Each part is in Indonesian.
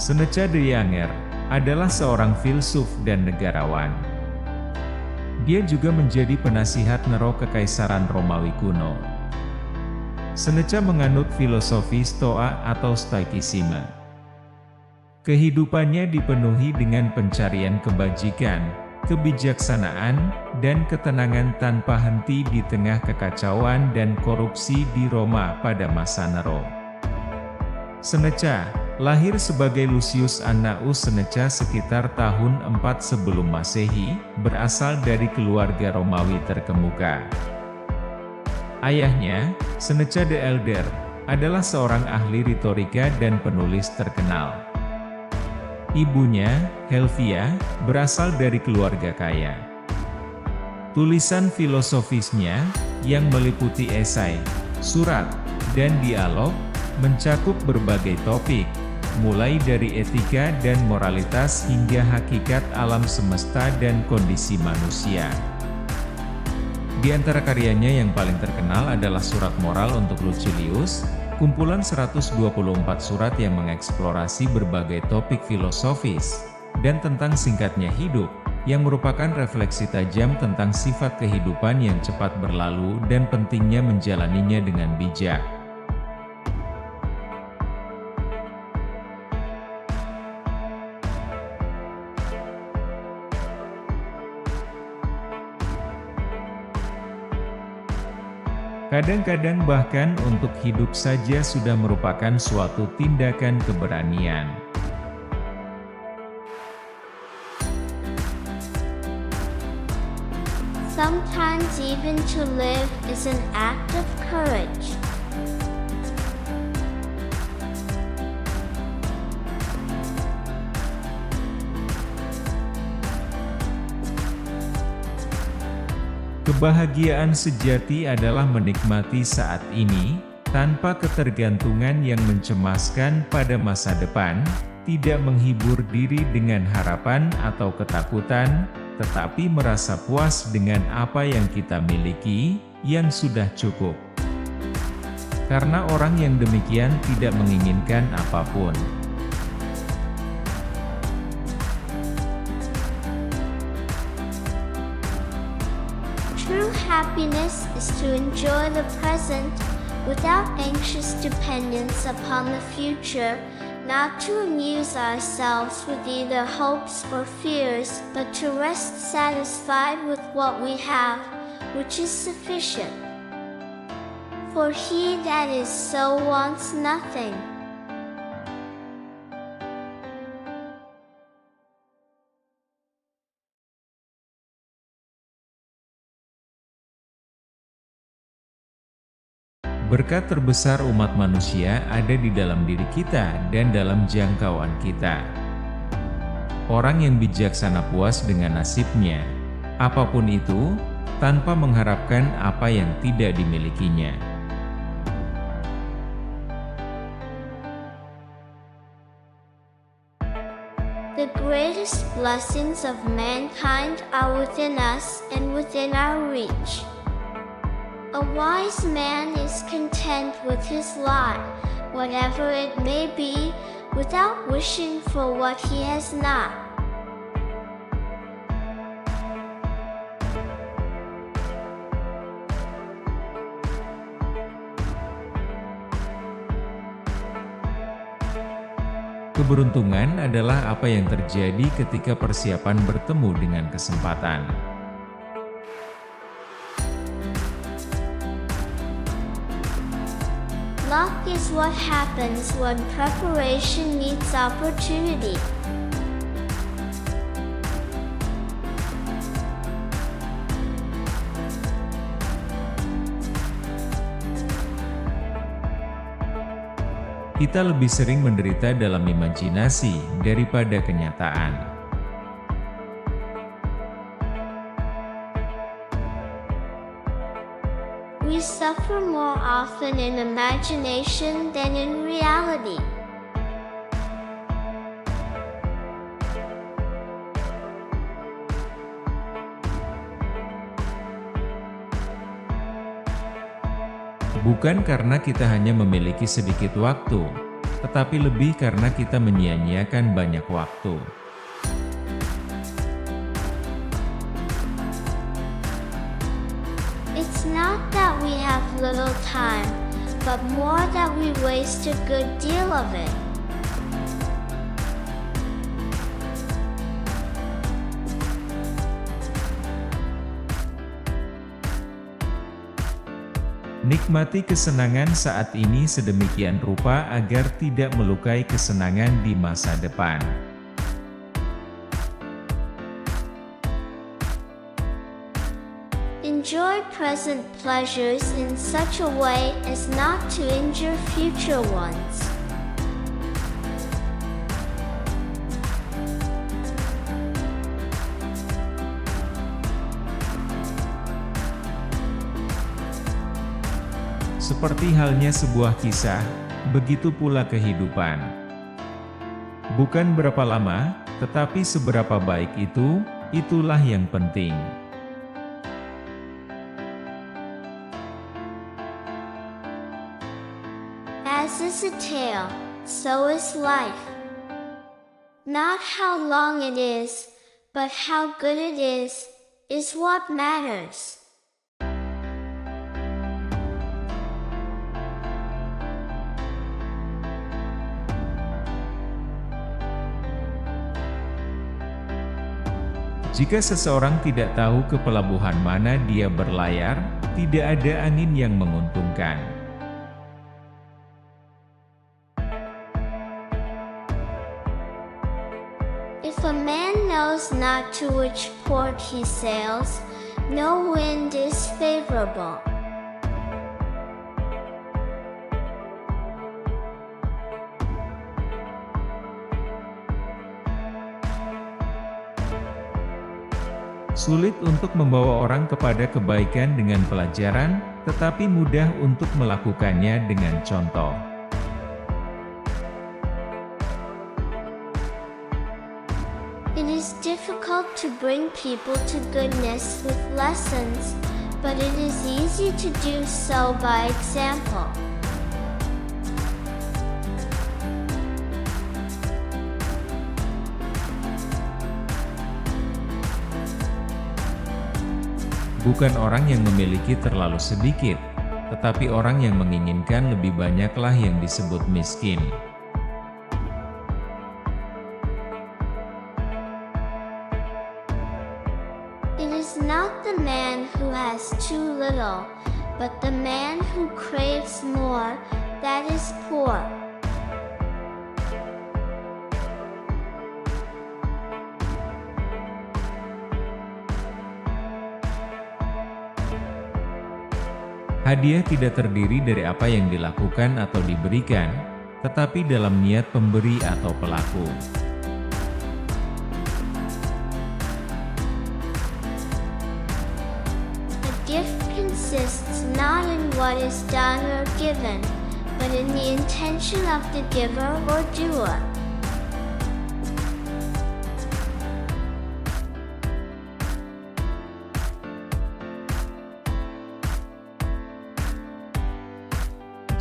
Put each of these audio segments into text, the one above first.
Seneca de Janger adalah seorang filsuf dan negarawan. Dia juga menjadi penasihat Nero Kekaisaran Romawi kuno. Seneca menganut filosofi Stoa atau Stoikisme. Kehidupannya dipenuhi dengan pencarian kebajikan, kebijaksanaan, dan ketenangan tanpa henti di tengah kekacauan dan korupsi di Roma pada masa Nero. Seneca lahir sebagai Lucius Annaeus Seneca sekitar tahun 4 sebelum Masehi, berasal dari keluarga Romawi terkemuka. Ayahnya, Seneca the Elder, adalah seorang ahli retorika dan penulis terkenal. Ibunya, Helvia, berasal dari keluarga kaya. Tulisan filosofisnya, yang meliputi esai, surat, dan dialog, mencakup berbagai topik, mulai dari etika dan moralitas hingga hakikat alam semesta dan kondisi manusia. Di antara karyanya yang paling terkenal adalah Surat Moral untuk Lucilius, kumpulan 124 surat yang mengeksplorasi berbagai topik filosofis, dan tentang singkatnya hidup, yang merupakan refleksi tajam tentang sifat kehidupan yang cepat berlalu dan pentingnya menjalaninya dengan bijak. Kadang-kadang bahkan untuk hidup saja sudah merupakan suatu tindakan keberanian. Sometimes even to live is an act of courage. Kebahagiaan sejati adalah menikmati saat ini, tanpa ketergantungan yang mencemaskan pada masa depan, tidak menghibur diri dengan harapan atau ketakutan, tetapi merasa puas dengan apa yang kita miliki, yang sudah cukup. Karena orang yang demikian tidak menginginkan apapun. True happiness is to enjoy the present without anxious dependence upon the future, not to amuse ourselves with either hopes or fears, but to rest satisfied with what we have, which is sufficient. For he that is so wants nothing. Berkat terbesar umat manusia ada di dalam diri kita dan dalam jangkauan kita. Orang yang bijaksana puas dengan nasibnya, apapun itu, tanpa mengharapkan apa yang tidak dimilikinya. The greatest blessings of mankind are within us and within our reach. A wise man is content with his lot, whatever it may be, without wishing for what he has not. Keberuntungan adalah apa yang terjadi ketika persiapan bertemu dengan kesempatan. Luck is what happens when preparation meets opportunity. Kita lebih sering menderita dalam imajinasi daripada kenyataan. We suffer more often in imagination than in reality. Bukan karena kita hanya memiliki sedikit waktu, tetapi lebih karena kita menyia-nyiakan banyak waktu. It's not that we have little time, but more that we waste a good deal of it. Nikmati kesenangan saat ini sedemikian rupa agar tidak melukai kesenangan di masa depan. Enjoy present pleasures in such a way as not to injure future ones. Seperti halnya sebuah kisah, begitu pula kehidupan. Bukan berapa lama, tetapi seberapa baik itulah yang penting. As is a tale, so is life. Not how long it is, but how good it is what matters. Jika seseorang tidak tahu ke pelabuhan mana dia berlayar, tidak ada angin yang menguntungkan. If a man knows not to which port he sails, no wind is favorable. Sulit untuk membawa orang kepada kebaikan dengan pelajaran, tetapi mudah untuk melakukannya dengan contoh. It is difficult to bring people to goodness with lessons, but it is easy to do so by example. Bukan orang yang memiliki terlalu sedikit, tetapi orang yang menginginkan lebih banyaklah yang disebut miskin. It is not the man who has too little, but the man who craves more, that is poor. Hadiah tidak terdiri dari apa yang dilakukan atau diberikan, tetapi dalam niat pemberi atau pelaku. A gift consists not in what is done or given, but in the intention of the giver or doer.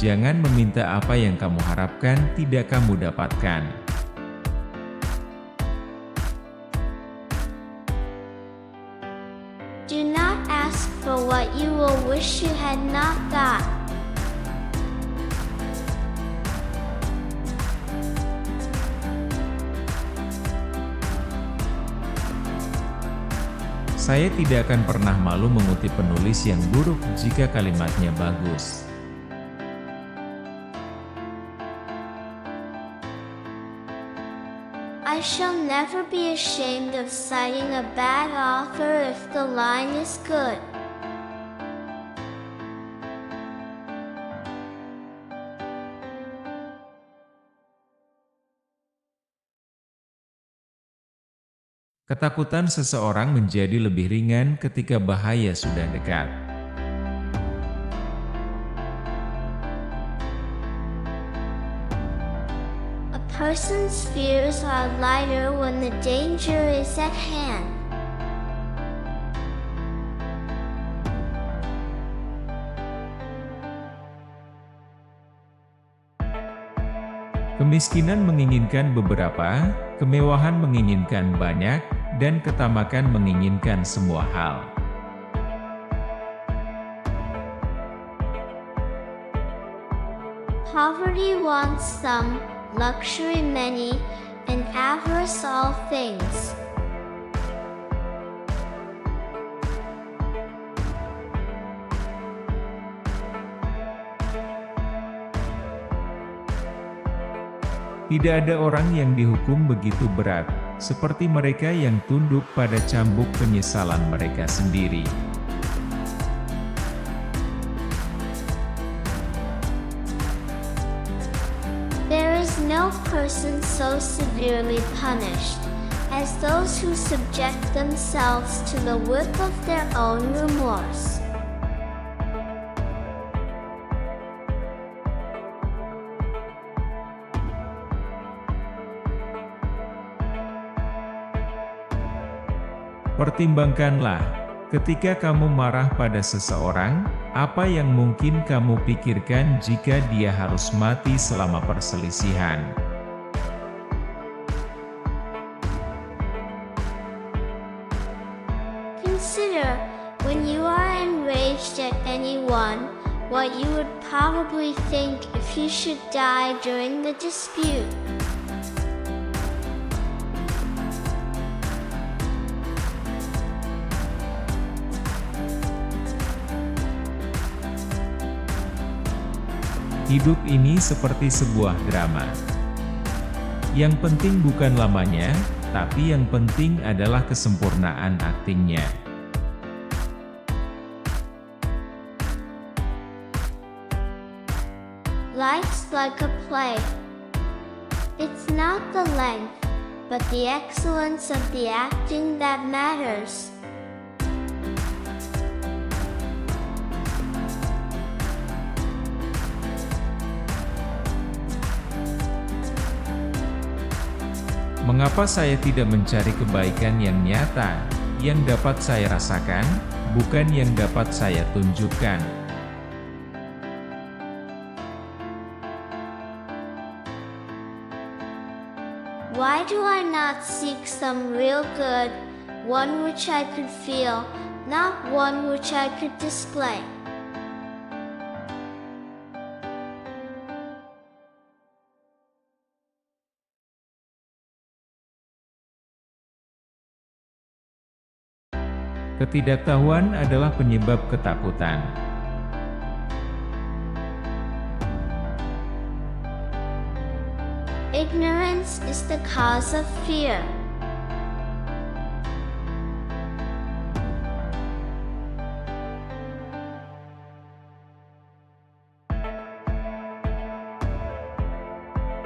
Jangan meminta apa yang kamu harapkan tidak kamu dapatkan. Do not ask for what you will wish you had not got. Saya tidak akan pernah malu mengutip penulis yang buruk jika kalimatnya bagus. I shall never be ashamed of citing a bad author if the line is good. Ketakutan seseorang menjadi lebih ringan ketika bahaya sudah dekat. A person's fears are lighter when the danger is at hand. Kemiskinan menginginkan beberapa, kemewahan menginginkan banyak, dan ketamakan menginginkan semua hal. Poverty wants some, luxury many, and avarice all things. Tidak ada orang yang dihukum begitu berat, seperti mereka yang tunduk pada cambuk penyesalan mereka sendiri. There is no person so severely punished as those who subject themselves to the whip of their own remorse. Pertimbangkanlah, ketika kamu marah pada seseorang, apa yang mungkin kamu pikirkan jika dia harus mati selama perselisihan? Consider, when you are enraged at anyone, what you would probably think if you should die during the dispute. Hidup ini seperti sebuah drama. Yang penting bukan lamanya, tapi yang penting adalah kesempurnaan aktingnya. Life's like a play. It's not the length, but the excellence of the acting that matters. Mengapa saya tidak mencari kebaikan yang nyata, yang dapat saya rasakan, bukan yang dapat saya tunjukkan? Why do I not seek some real good, one which I could feel, not one which I could display? Ketidaktahuan adalah penyebab ketakutan. Ignorance is the cause of fear.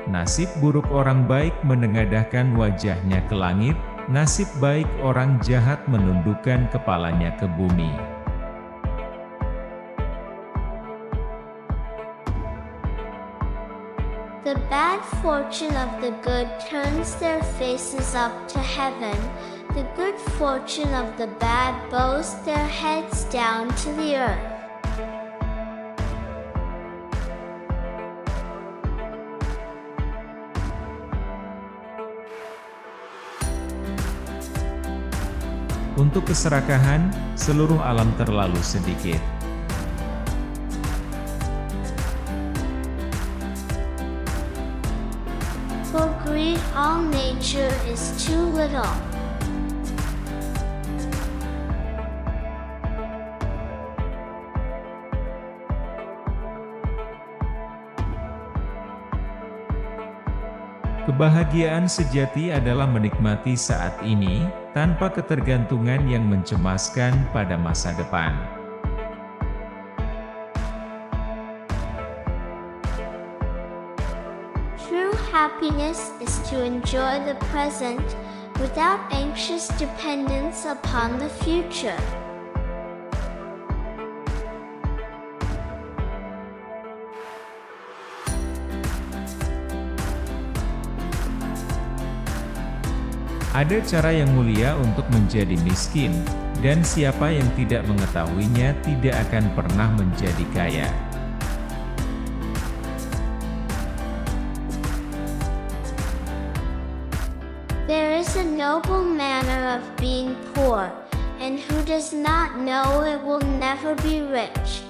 Nasib buruk orang baik menengadahkan wajahnya ke langit, nasib baik orang jahat menundukkan kepalanya ke bumi. The bad fortune of the good turns their faces up to heaven. The good fortune of the bad bows their heads down to the earth. Untuk keserakahan, seluruh alam terlalu sedikit. For greed, all nature is too little. Kebahagiaan sejati adalah menikmati saat ini, tanpa ketergantungan yang mencemaskan pada masa depan. True happiness is to enjoy the present, without anxious dependence upon the future. Ada cara yang mulia untuk menjadi miskin, dan siapa yang tidak mengetahuinya tidak akan pernah menjadi kaya. There is a noble manner of being poor, and who does not know it will never be rich.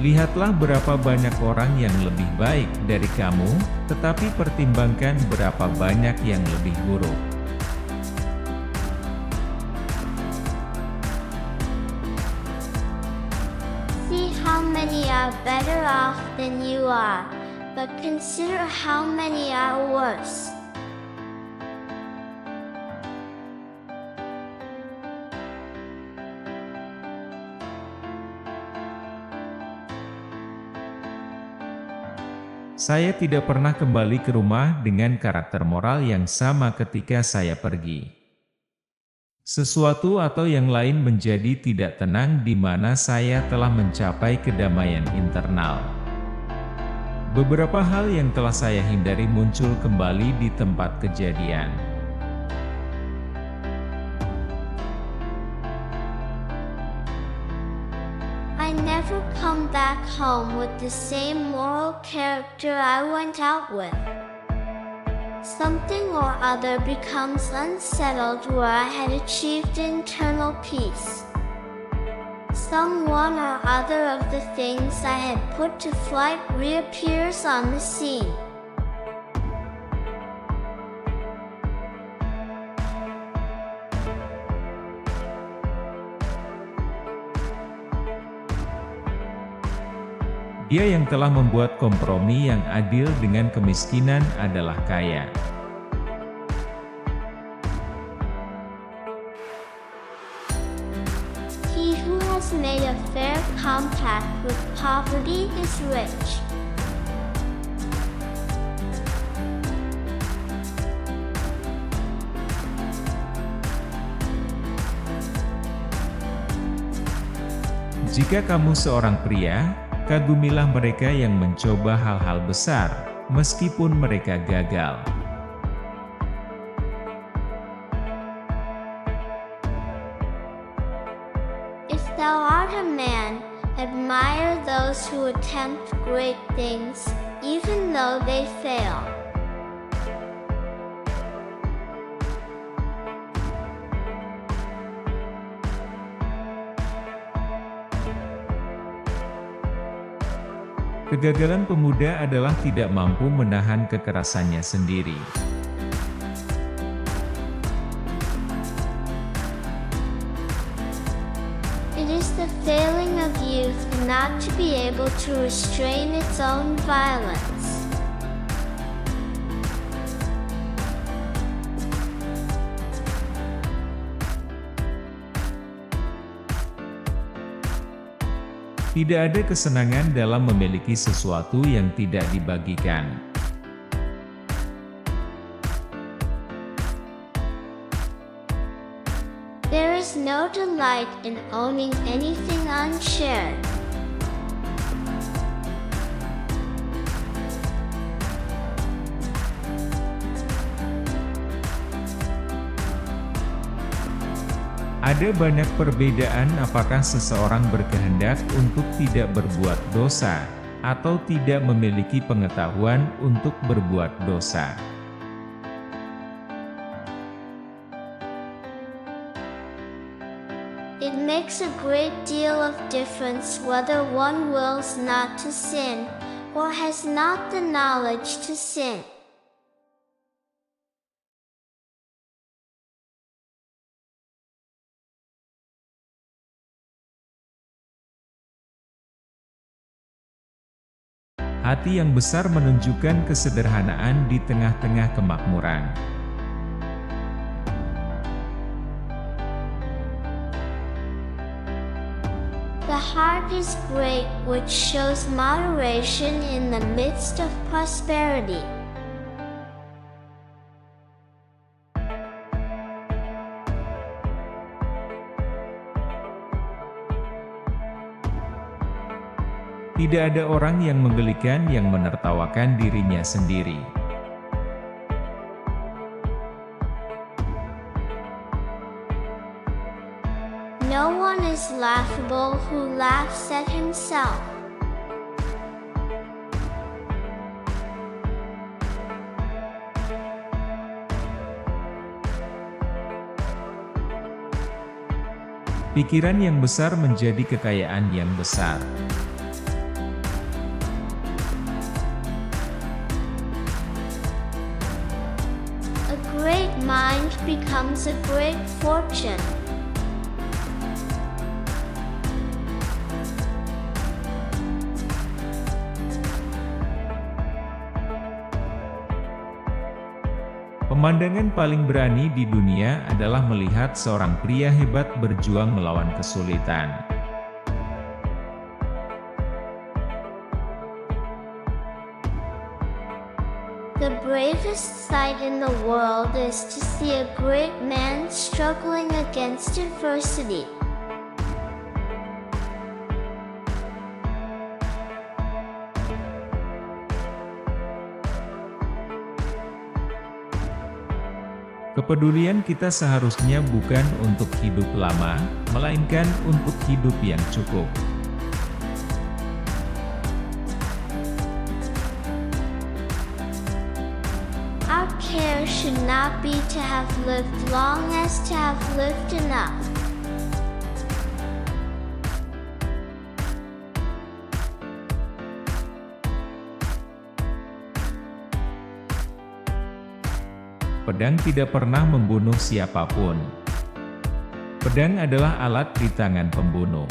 Lihatlah berapa banyak orang yang lebih baik dari kamu, tetapi pertimbangkan berapa banyak yang lebih buruk. See how many are better off than you are, but consider how many are worse. Saya tidak pernah kembali ke rumah dengan karakter moral yang sama ketika saya pergi. Sesuatu atau yang lain menjadi tidak tenang di mana saya telah mencapai kedamaian internal. Beberapa hal yang telah saya hindari muncul kembali di tempat kejadian. I never come back home with the same moral character I went out with. Something or other becomes unsettled where I had achieved internal peace. Some one or other of the things I had put to flight reappears on the scene. Dia yang telah membuat kompromi yang adil dengan kemiskinan adalah kaya. He who has made a fair compact with poverty is rich. Jika kamu seorang pria, kagumilah mereka yang mencoba hal-hal besar, meskipun mereka gagal. If thou art a man, admire those who attempt great things, even though they fail. Kegagalan pemuda adalah tidak mampu menahan kekerasannya sendiri. It is the failing of youth not to be able to restrain its own violence. Tidak ada kesenangan dalam memiliki sesuatu yang tidak dibagikan. There is no delight in owning anything unshared. Ada banyak perbedaan apakah seseorang berkehendak untuk tidak berbuat dosa, atau tidak memiliki pengetahuan untuk berbuat dosa. It makes a great deal of difference whether one wills not to sin, or has not the knowledge to sin. Hati yang besar menunjukkan kesederhanaan di tengah-tengah kemakmuran. The heart is great, which shows moderation in the midst of prosperity. Tidak ada orang yang menggelikan yang menertawakan dirinya sendiri. is laughable who laughs at himself. Pikiran yang besar menjadi kekayaan yang besar. A great mind becomes a great fortune. Pemandangan paling berani di dunia adalah melihat seorang pria hebat berjuang melawan kesulitan. The bravest sight in the world is to see a great man struggling against adversity. Kepedulian kita seharusnya bukan untuk hidup lama, melainkan untuk hidup yang cukup. Our care should not be to have lived long as to have lived enough. Pedang tidak pernah membunuh siapapun. Pedang adalah alat di tangan pembunuh.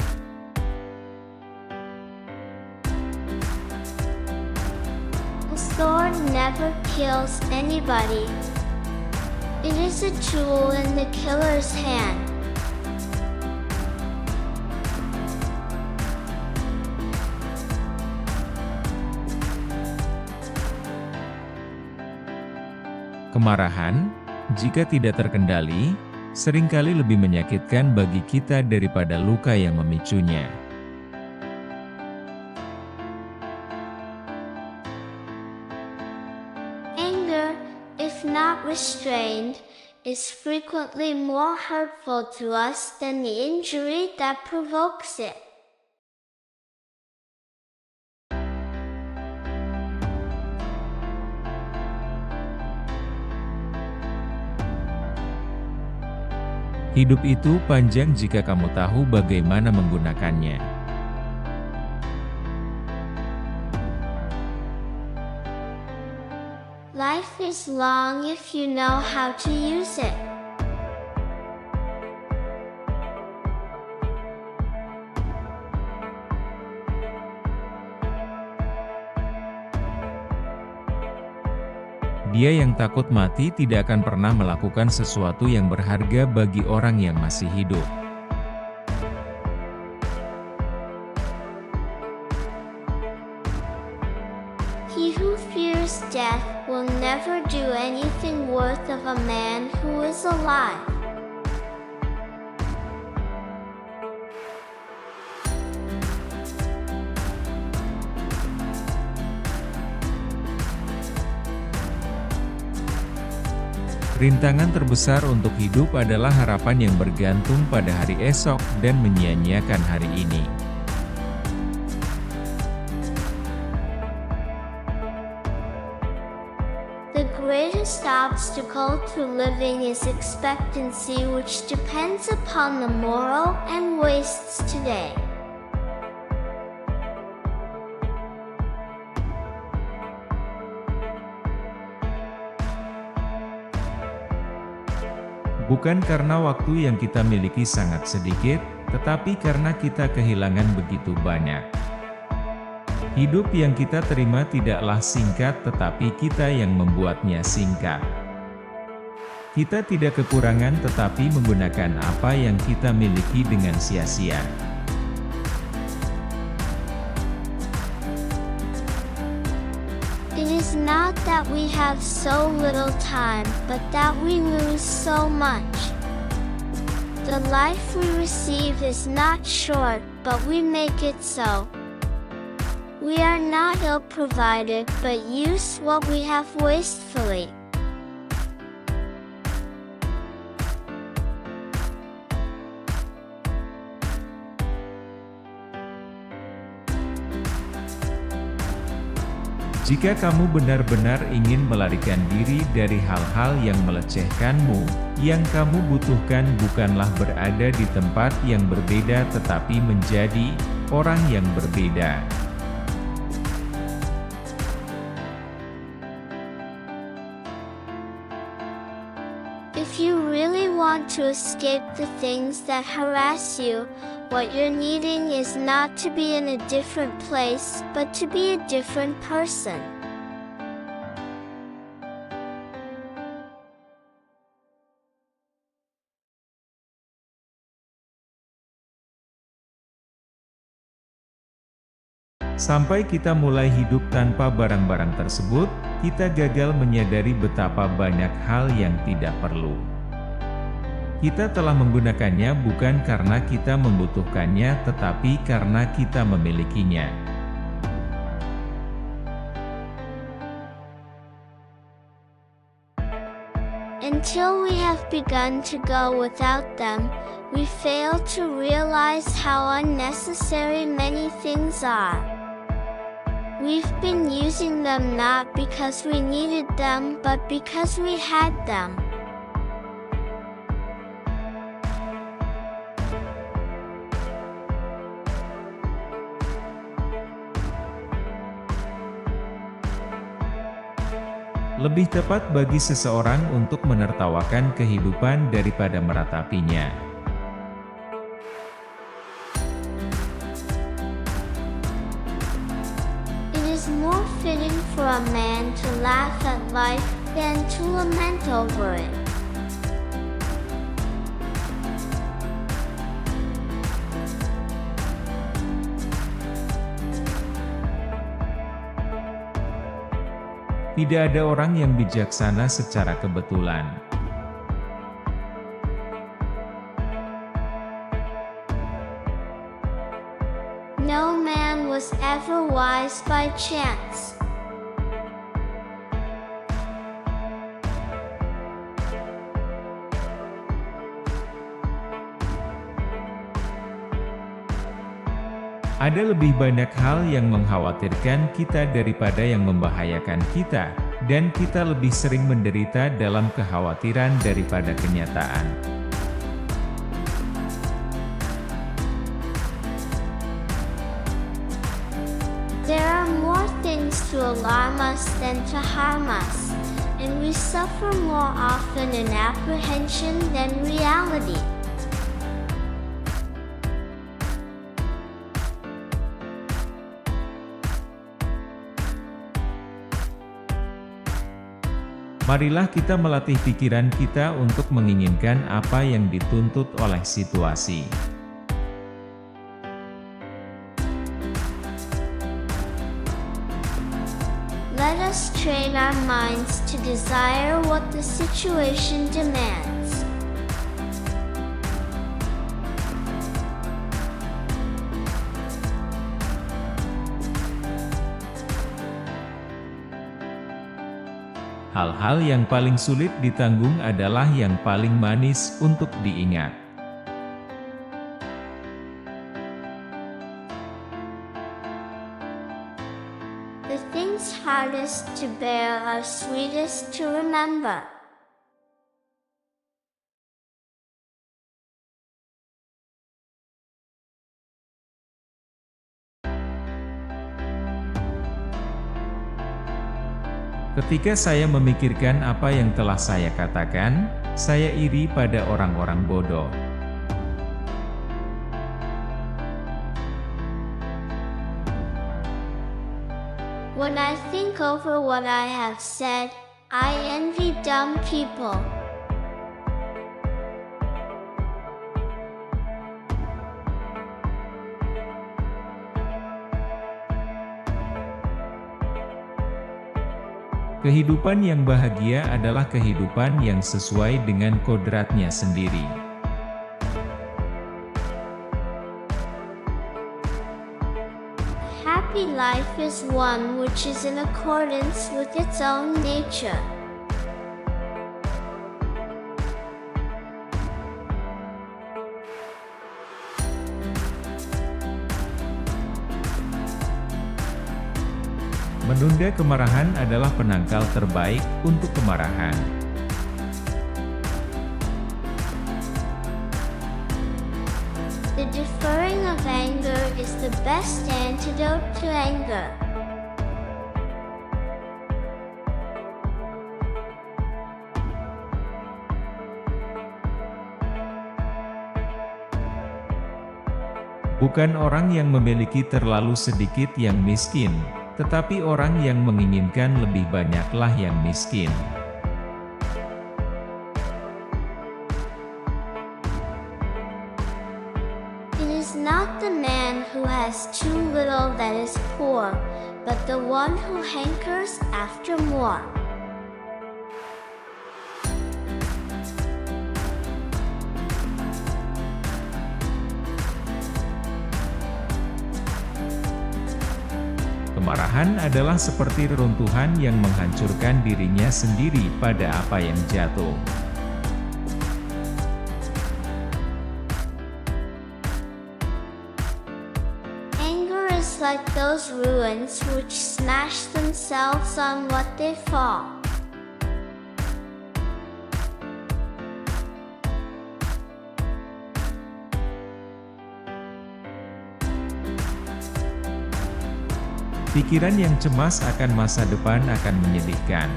A sword never kills anybody. It is a tool in the killer's hand. Kemarahan, jika tidak terkendali, seringkali lebih menyakitkan bagi kita daripada luka yang memicunya. Anger, if not restrained, is frequently more hurtful to us than the injury that provokes it. Hidup itu panjang jika kamu tahu bagaimana menggunakannya. Life is long if you know how to use it. Dia yang takut mati tidak akan pernah melakukan sesuatu yang berharga bagi orang yang masih hidup. He who fears death will never do anything worth of a man who is alive. Rintangan terbesar untuk hidup adalah harapan yang bergantung pada hari esok dan menyia-nyiakan hari ini. The greatest obstacle to living is expectancy, which depends upon the moral and wastes today. Bukan karena waktu yang kita miliki sangat sedikit, tetapi karena kita kehilangan begitu banyak. Hidup yang kita terima tidaklah singkat, tetapi kita yang membuatnya singkat. Kita tidak kekurangan, tetapi menggunakan apa yang kita miliki dengan sia-sia. It is not that we have so little time, but that we lose so much. The life we receive is not short, but we make it so. We are not ill-provided, but use what we have wastefully. Jika kamu benar-benar ingin melarikan diri dari hal-hal yang melecehkanmu, yang kamu butuhkan bukanlah berada di tempat yang berbeda tetapi menjadi orang yang berbeda. If you really want to escape the things that harass you, what you're needing is not to be in a different place, but to be a different person. Sampai kita mulai hidup tanpa barang-barang tersebut, kita gagal menyadari betapa banyak hal yang tidak perlu. Kita telah menggunakannya bukan karena kita membutuhkannya tetapi karena kita memilikinya. Until we have begun to go without them, we fail to realize how unnecessary many things are. We've been using them not because we needed them, but because we had them. Lebih tepat bagi seseorang untuk menertawakan kehidupan daripada meratapinya. It is more fitting for a man to laugh at life than to lament over it. Tidak ada orang yang bijaksana secara kebetulan. No man was ever wise by chance. Ada lebih banyak hal yang mengkhawatirkan kita daripada yang membahayakan kita, dan kita lebih sering menderita dalam kekhawatiran daripada kenyataan. There are more things to alarm us than to harm us, and we suffer more often in apprehension than reality. Marilah kita melatih pikiran kita untuk menginginkan apa yang dituntut oleh situasi. Let us train our minds to desire what the situation demands. Hal-hal yang paling sulit ditanggung adalah yang paling manis untuk diingat. The things hardest to bear are sweetest to remember. Ketika saya memikirkan apa yang telah saya katakan, saya iri pada orang-orang bodoh. When I think over what I have said, I envy dumb people. Kehidupan yang bahagia adalah kehidupan yang sesuai dengan kodratnya sendiri. Happy life is one which is in accordance with its own nature. Menunda kemarahan adalah penangkal terbaik untuk kemarahan. The deferring of anger is the best antidote to anger. Bukan orang yang memiliki terlalu sedikit yang miskin, tetapi orang yang menginginkan lebih banyaklah yang miskin. It is not the man who has too little that is poor, but the one who hankers after more. Kemarahan adalah seperti reruntuhan yang menghancurkan dirinya sendiri pada apa yang jatuh. Anger is like those ruins which smash themselves on what they fall. Pikiran yang cemas akan masa depan akan menyedihkan.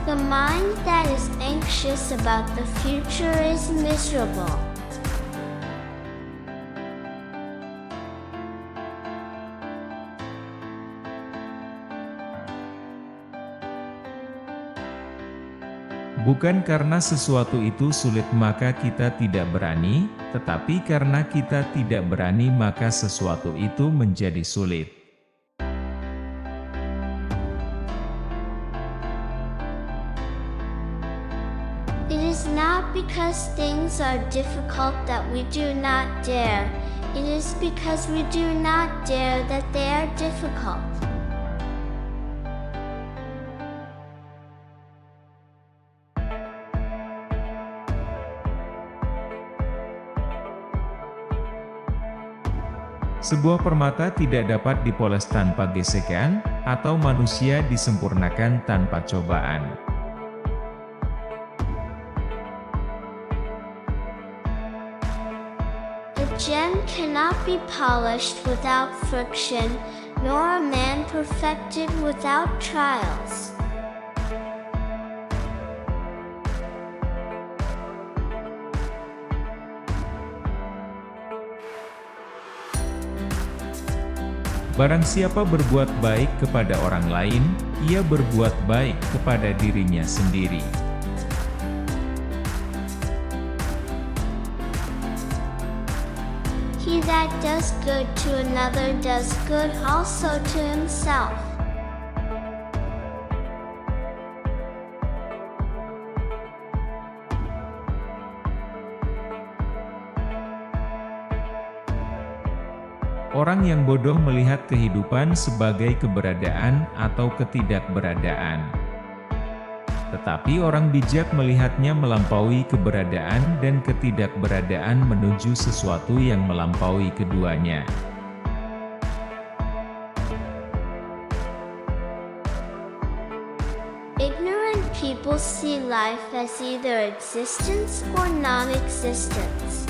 The mind that is anxious about the future is miserable. Bukan karena sesuatu itu sulit maka kita tidak berani, tetapi karena kita tidak berani maka sesuatu itu menjadi sulit. It is not because things are difficult that we do not dare. It is because we do not dare that they are difficult. Sebuah permata tidak dapat dipoles tanpa gesekan, atau manusia disempurnakan tanpa cobaan. A gem cannot be polished without friction, nor a man perfected without trials. Barang siapa berbuat baik kepada orang lain, ia berbuat baik kepada dirinya sendiri. He that does good to another does good also to himself. Orang yang bodoh melihat kehidupan sebagai keberadaan atau ketidakberadaan. Tetapi orang bijak melihatnya melampaui keberadaan dan ketidakberadaan menuju sesuatu yang melampaui keduanya. Ignorant people see life as either existence or non-existence.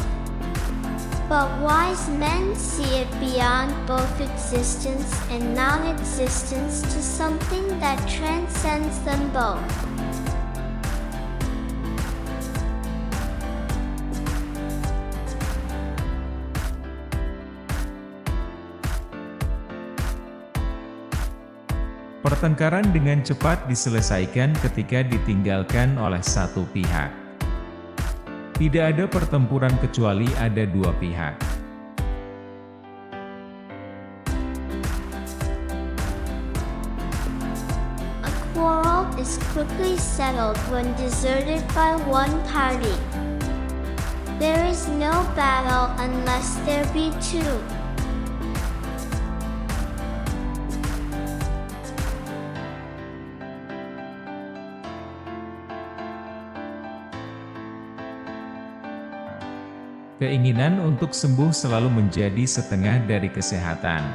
But wise men see it beyond both existence and non-existence to something that transcends them both. Pertengkaran dengan cepat diselesaikan ketika ditinggalkan oleh satu pihak. Tidak ada pertempuran kecuali ada dua pihak. A quarrel is quickly settled when deserted by one party. There is no battle unless there be two. Keinginan untuk sembuh selalu menjadi setengah dari kesehatan.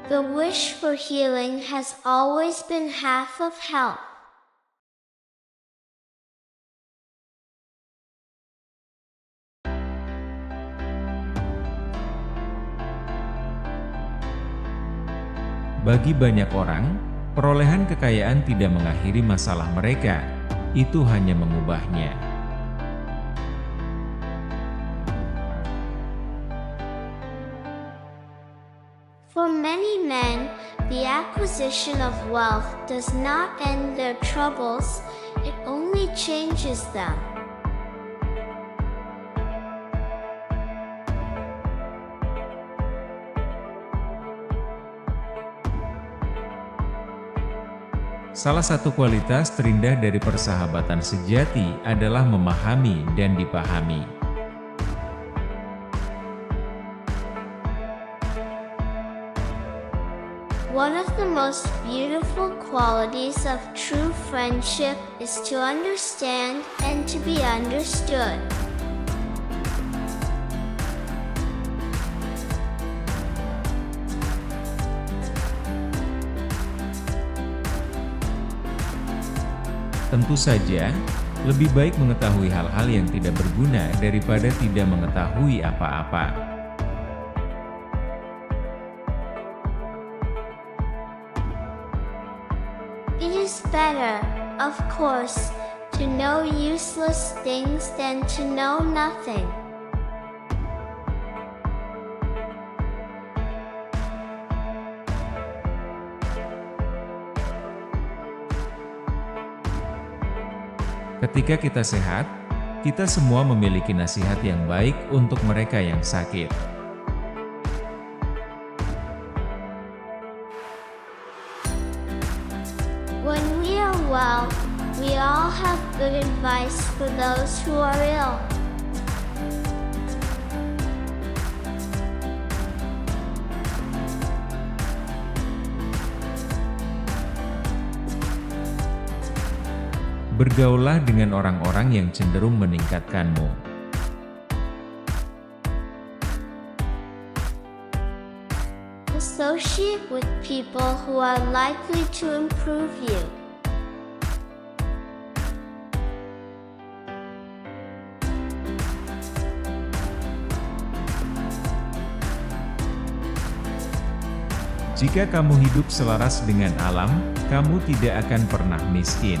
The wish for healing has always been half of health. Bagi banyak orang, perolehan kekayaan tidak mengakhiri masalah mereka, itu hanya mengubahnya. For many men, the acquisition of wealth does not end their troubles, it only changes them. Salah satu kualitas terindah dari persahabatan sejati adalah memahami dan dipahami. One of the most beautiful qualities of true friendship is to understand and to be understood. Tentu saja, lebih baik mengetahui hal-hal yang tidak berguna daripada tidak mengetahui apa-apa. It is better, of course, to know useless things than to know nothing. Ketika kita sehat, kita semua memiliki nasihat yang baik untuk mereka yang sakit. When we are well, we all have good advice for those who are ill. Bergaullah dengan orang-orang yang cenderung meningkatkanmu. Associate with people who are likely to improve you. Jika kamu hidup selaras dengan alam, kamu tidak akan pernah miskin.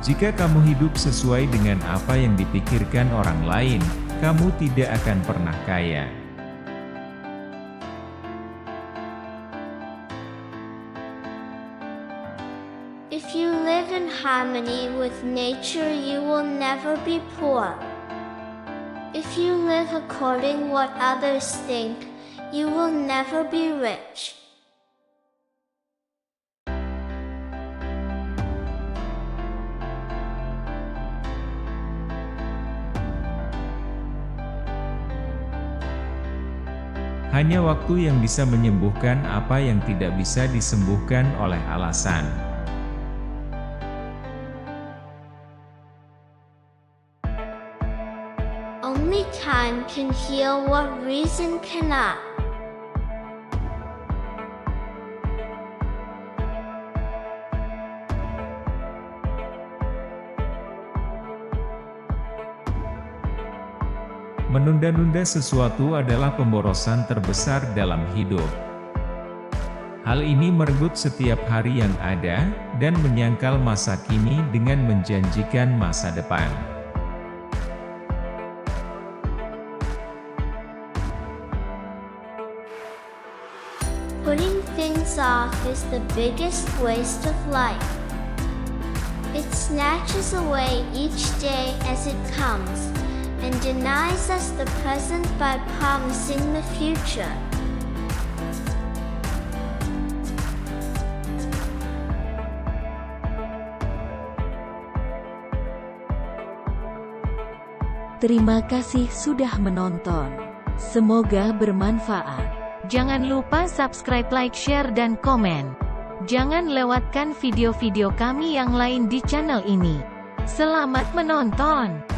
Jika kamu hidup sesuai dengan apa yang dipikirkan orang lain, kamu tidak akan pernah kaya. If you live in harmony with nature, you will never be poor. If you live according what others think, you will never be rich. Hanya waktu yang bisa menyembuhkan apa yang tidak bisa disembuhkan oleh alasan. Only time can heal what reason cannot. Menunda-nunda sesuatu adalah pemborosan terbesar dalam hidup. Hal ini merenggut setiap hari yang ada, dan menyangkal masa kini dengan menjanjikan masa depan. Putting things off is the biggest waste of life. It snatches away each day as it comes, and denies us the present by promising the future. Terima kasih sudah menonton. Semoga bermanfaat. Jangan lupa subscribe, like, share, dan komen. Jangan lewatkan video-video kami yang lain di channel ini. Selamat menonton!